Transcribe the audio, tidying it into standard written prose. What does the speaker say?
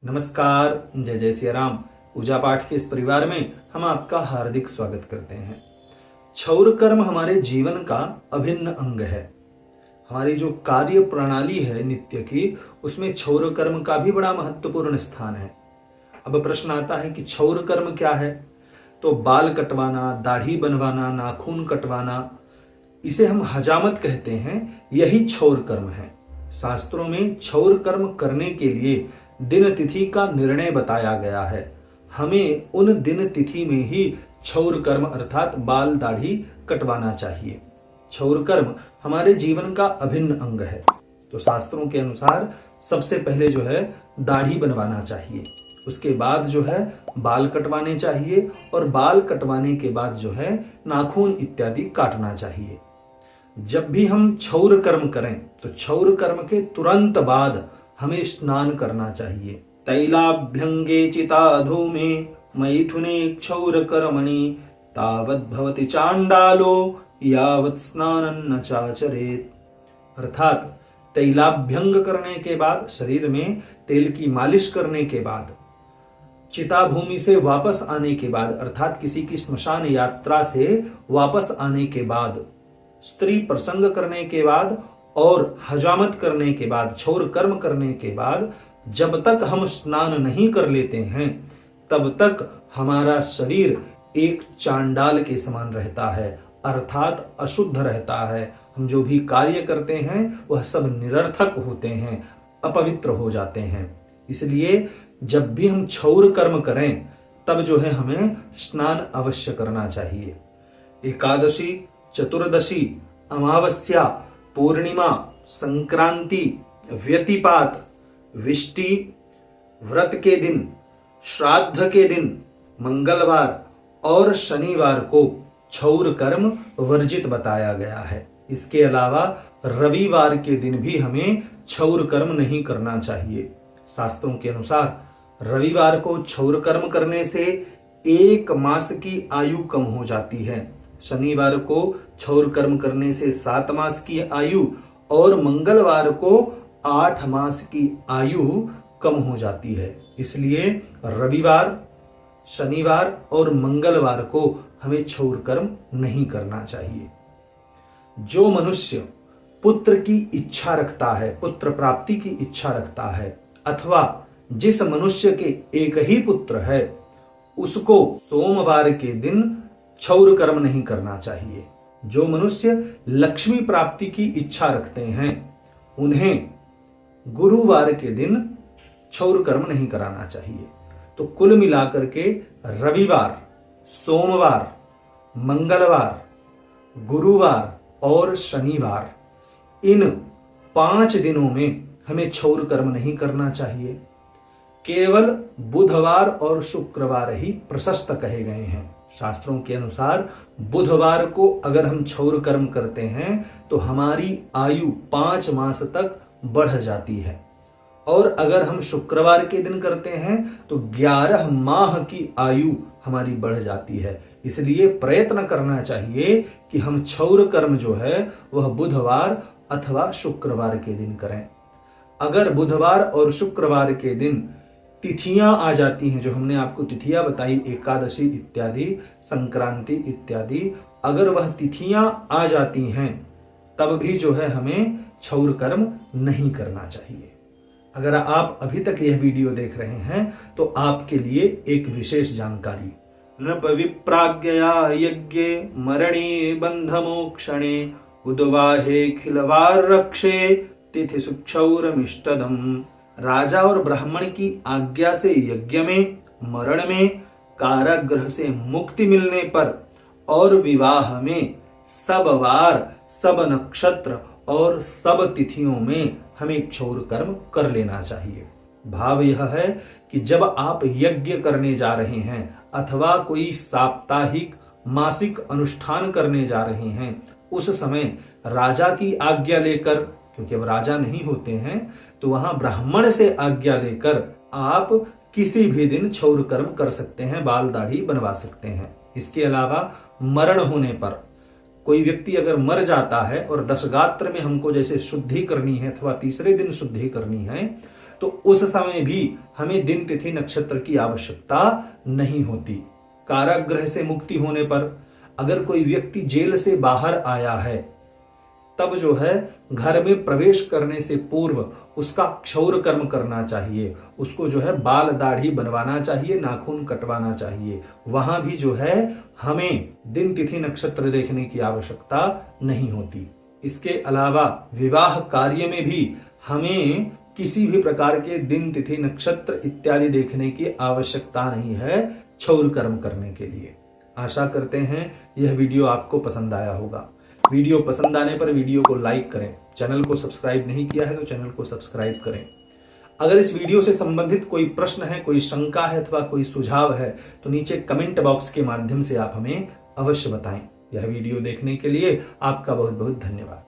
नमस्कार, जय जय सिया राम। पूजा पाठ के इस परिवार में हम आपका हार्दिक स्वागत करते हैं। क्षौर कर्म हमारे जीवन का अभिन्न अंग है। हमारी जो कार्य प्रणाली है नित्य की, उसमें क्षौर कर्म का भी बड़ा महत्वपूर्ण स्थान है। अब प्रश्न आता है कि क्षौर कर्म क्या है? तो बाल कटवाना, दाढ़ी बनवाना, नाखून कटवाना, इसे हम हजामत कहते हैं, यही क्षौर कर्म है। शास्त्रों में क्षौर कर्म करने के लिए दिन तिथि का निर्णय बताया गया है। हमें उन दिन तिथि में ही क्षौर कर्म अर्थात बाल दाढ़ी कटवाना चाहिए। क्षौर कर्म हमारे जीवन का अभिन्न अंग है। तो शास्त्रों के अनुसार सबसे पहले जो है दाढ़ी बनवाना चाहिए, उसके बाद जो है बाल कटवाने चाहिए और बाल कटवाने के बाद जो है नाखून इत्यादि काटना चाहिए। जब भी हम क्षौर कर्म करें तो क्षौर कर्म के तुरंत बाद हमें स्नान करना चाहिए। तैलाभ्यंगे चिता धूमे मैथुने क्षौर कर्मणि तावत् भवति चांडालो यावत् स्नानं न चाचरेत। अर्थात तैलाभ्यंग करने के बाद, शरीर में तेल की मालिश करने के बाद, चिता भूमि से वापस आने के बाद अर्थात किसी की श्मशान यात्रा से वापस आने के बाद, स्त्री प्रसंग करने के बाद और हजामत करने के बाद, क्षौर कर्म करने के बाद जब तक हम स्नान नहीं कर लेते हैं तब तक हमारा शरीर एक चांडाल के समान रहता है, अर्थात अशुद्ध रहता है। हम जो भी कार्य करते हैं वह सब निरर्थक होते हैं, अपवित्र हो जाते हैं। इसलिए जब भी हम क्षौर कर्म करें तब जो है हमें स्नान अवश्य करना चाहिए। एकादशी, चतुर्दशी, अमावस्या, पूर्णिमा, संक्रांति, व्यतिपात, विष्टि, व्रत के दिन, श्राद्ध के दिन, मंगलवार और शनिवार को क्षौर कर्म वर्जित बताया गया है। इसके अलावा रविवार के दिन भी हमें क्षौर कर्म नहीं करना चाहिए। शास्त्रों के अनुसार रविवार को क्षौर कर्म करने से 1 मास की आयु कम हो जाती है, शनिवार को क्षौर कर्म करने से 7 मास की आयु और मंगलवार को 8 मास की आयु कम हो जाती है। इसलिए रविवार, शनिवार और मंगलवार को हमें क्षौर कर्म नहीं करना चाहिए। जो मनुष्य पुत्र की इच्छा रखता है, पुत्र प्राप्ति की इच्छा रखता है, अथवा जिस मनुष्य के एक ही पुत्र है, उसको सोमवार के दिन क्षौर कर्म नहीं करना चाहिए। जो मनुष्य लक्ष्मी प्राप्ति की इच्छा रखते हैं, उन्हें गुरुवार के दिन क्षौर कर्म नहीं कराना चाहिए। तो कुल मिलाकर के रविवार, सोमवार, मंगलवार, गुरुवार और शनिवार, इन 5 दिनों में हमें क्षौर कर्म नहीं करना चाहिए। केवल बुधवार और शुक्रवार ही प्रशस्त कहे गए हैं। शास्त्रों के अनुसार बुधवार को अगर हम क्षौर कर्म करते हैं तो हमारी आयु 5 मास तक बढ़ जाती है, और अगर हम शुक्रवार के दिन करते हैं तो 11 माह की आयु हमारी बढ़ जाती है। इसलिए प्रयत्न करना चाहिए कि हम क्षौर कर्म जो है वह बुधवार अथवा शुक्रवार के दिन करें। अगर बुधवार और शुक्रवार के दिन तिथियां आ जाती हैं, जो हमने आपको तिथियां बताई, एकादशी इत्यादि, संक्रांति इत्यादि, अगर वह तिथियां आ जाती हैं तब भी जो है हमें क्षौर कर्म नहीं करना चाहिए। अगर आप अभी तक यह वीडियो देख रहे हैं तो आपके लिए एक विशेष जानकारी। नृप विप्राज्ञया यज्ञे मरणे बंध मोक्षणे उद्वाहे खिलवार रक्षे तिथि सुक्षौरमिष्टदम। राजा और ब्राह्मण की आज्ञा से यज्ञ में, मरण में, कारागृह से मुक्ति मिलने पर और विवाह में सब वार, सब नक्षत्र और सब तिथियों में हमें क्षौर कर्म कर लेना चाहिए। भाव यह है कि जब आप यज्ञ करने जा रहे हैं अथवा कोई साप्ताहिक, मासिक अनुष्ठान करने जा रहे हैं, उस समय राजा की आज्ञा लेकर, क्योंकि अब राजा नहीं होते हैं, तो वहां ब्राह्मण से आज्ञा लेकर आप किसी भी दिन क्षौर कर्म कर सकते हैं, बाल दाढ़ी बनवा सकते हैं। इसके अलावा मरण होने पर कोई व्यक्ति अगर मर जाता है और 10 गात्र में हमको जैसे शुद्धि करनी है अथवा तीसरे दिन शुद्धि करनी है, तो उस समय भी हमें दिन तिथि नक्षत्र की आवश्यकता नहीं होती। कारागृह से मुक्ति होने पर अगर कोई व्यक्ति जेल से बाहर आया है, तब जो है घर में प्रवेश करने से पूर्व उसका क्षौर कर्म करना चाहिए। उसको जो है बाल दाढ़ी बनवाना चाहिए, नाखून कटवाना चाहिए। वहां भी जो है हमें दिन तिथि नक्षत्र देखने की आवश्यकता नहीं होती। इसके अलावा विवाह कार्य में भी हमें किसी भी प्रकार के दिन तिथि नक्षत्र इत्यादि देखने की आवश्यकता नहीं है क्षौर कर्म करने के लिए। आशा करते हैं यह वीडियो आपको पसंद आया होगा। वीडियो पसंद आने पर वीडियो को लाइक करें। चैनल को सब्सक्राइब नहीं किया है तो चैनल को सब्सक्राइब करें। अगर इस वीडियो से संबंधित कोई प्रश्न है, कोई शंका है अथवा कोई सुझाव है तो नीचे कमेंट बॉक्स के माध्यम से आप हमें अवश्य बताएं। यह वीडियो देखने के लिए आपका बहुत बहुत धन्यवाद।